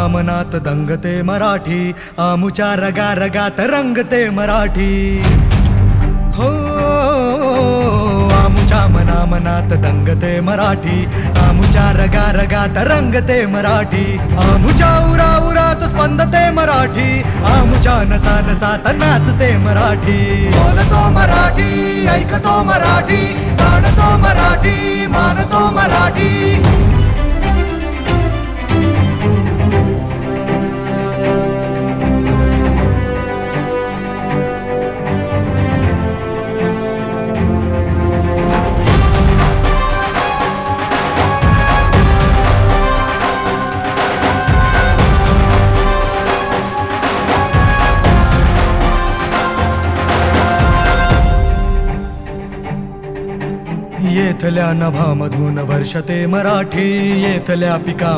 मनात दंगते मराठी, आमुच्या रगा रगात रंगते मराठी. हो आमुच्या मनात दंगते मराठी, आमुच्या रगा रगात रंगते मराठी. आमुच्या उरा उरात स्पंदते मराठी, आमुच्या नसा नसात नाचते मराठी. बोलतो मराठी, ऐकतो मराठी, जाणतो मराठी, मानतो मराठी. येथल्या नभामधून वर्षते मराठी, येथल्या पिका